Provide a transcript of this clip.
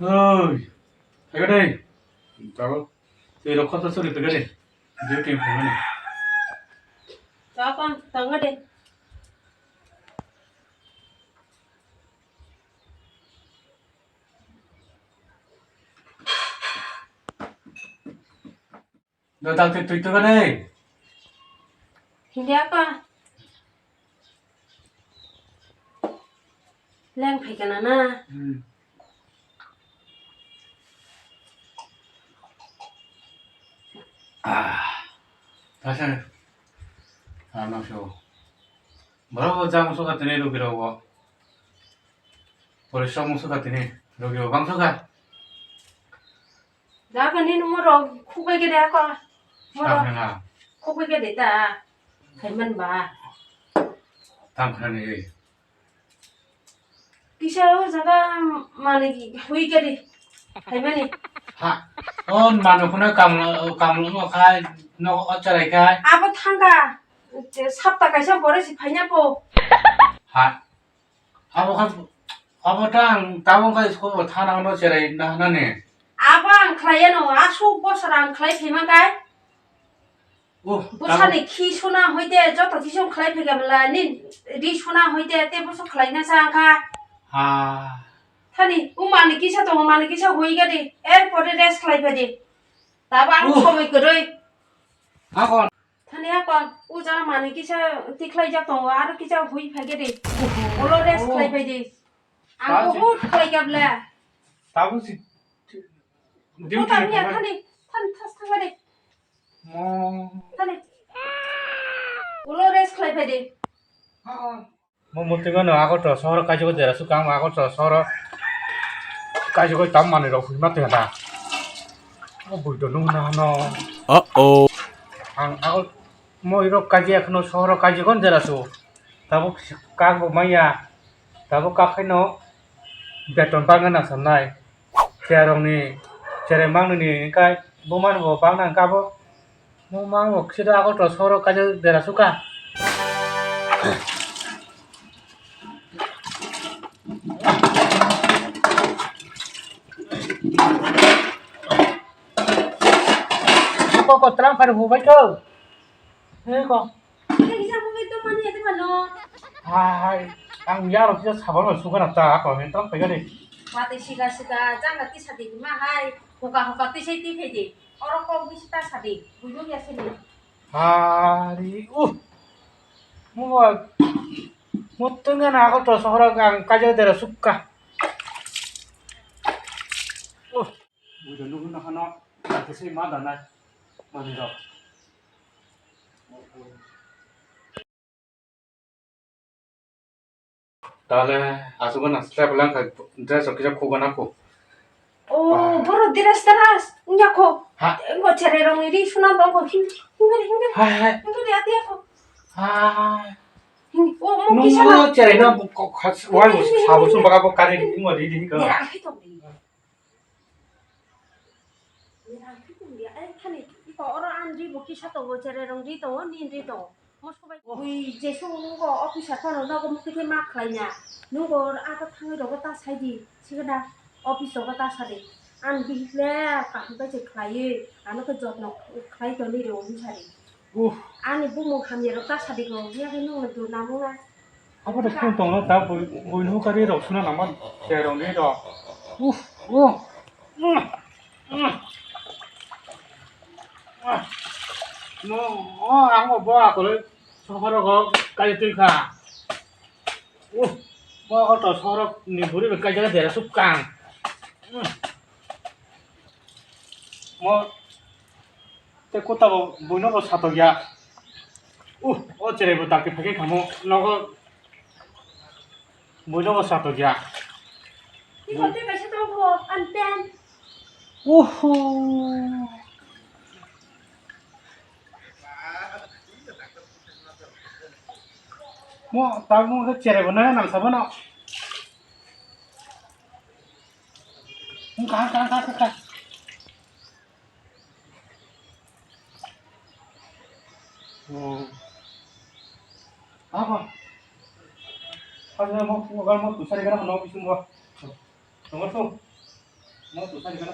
ơi thấy cái đây cháu thì nó không xuất được tới cái này dưới kèm cái này cho con tớ đi rồi tao thì tới cái đây hình đẹp à lên phải cái nào na 다시 안 나오셔 뭐라고 장소 같으네 여기라고 벌써 장소 같으네 여기 방송가 giá cái này nó mua rồi khu cái đẹp con mua rồi 담그나 khu cái để ta thấy mình bà 담그네 cái sao 자가 mà này hui cái đi thấy mình đi 하 많구나 감을 뭐 khai nó 어쩌래 khai 아버 탄가 삽다가 셔 버릇이 파냐고 하 아버랑 따봉가 있고 타나 너 저래 나네 아방 클라이너 아수 버스랑 클라이 페만가 부산에 키 소나 호이데 저도 기존 클라이 페가블라 니 소나 호이데 때 버스 클라이나 상가 아 타니 우마니 기사도 우마니 기사 호이가디 에어포트 레스 클라이 페디 다방 처음에 그래 하고 타니 아건 우자 마니 기사 티클라이 잡도 아르 기사 호이 페게디 올로 레스 클라이 페디 안 보고 클라이 갑라 따봉시 또 타니야 타니 탄 타스타가디 타니 올로 레스 클라이 페디 뭐 뜨거는 아고터 서로 가지고 내라 수강 아고터 서로 가지고 담만이라 후마 되다 뭐도 누나 너 어어 아고 뭐 이렇게까지 너 서로 가지고 내라서 다보 까고 마야 다보 까페노 베톤 방은 선나이 제롱니 제레 망느니 까이 뭐만 뭐 방난 까보 뭐만 뭐 키도 아고터 서로 가지고 내라수까 có trắng phải hồ bấy cơ thế con cái sao không biết tôi mang gì thế mà nó ăn giá rồi chứ sao vẫn là sugar nata còn hiện trắng phải cái gì mati siga jangan ti sadi mahai hoka ti sei ti phedi oro ko bisita sadi bujo ya sini đi một tuần nào có trò sora gang kaja dera sukka bujo nu hano cái gì mà đàn này mà gì rồi তাহলে আসবো না strap lung dress কিছু খুব না খুব 오 버로 디라스타라스 냐코 이거 제레롱 이리 수나 너고 힘들이 하이 아티야 하이 오 목기샤나 너무 제레나 와이 사부순 바가 뭐 가리 이거 리리니까 내랑 해동이 타니 이거 어라 안지 목기샤도 제레롱 리도 닌리도 ui jesu nugo office kono nogo mukite mak khlainya nugo ata thangai rogo ta saidi sigada office rogo ta sade an bihle kahum ba je khlaiye ano ko jotno khlai to ni ro hu sade ani bumu khamye ro ta sade go ya ke nu du namu na apa dah pun tong ta bui nu kari ro suna nama jerong ni ro ang mo ba ko le 서로 까지 뜰까 뭐 또 서로 니 우리 까지가 되라 숲강 뭐 때꽃다고 뭐노고 사도야 어째래 뭐 딱히 파게 가모 너거 뭐노고 사도야 이거 때가 시도고 안땐 우후 뭐 tao mua cái chè của nó làm sao nó không cá Apa? Hanya mau tuh sari kana mau bisung gua. Nomor tuh. Mau tuh sari kana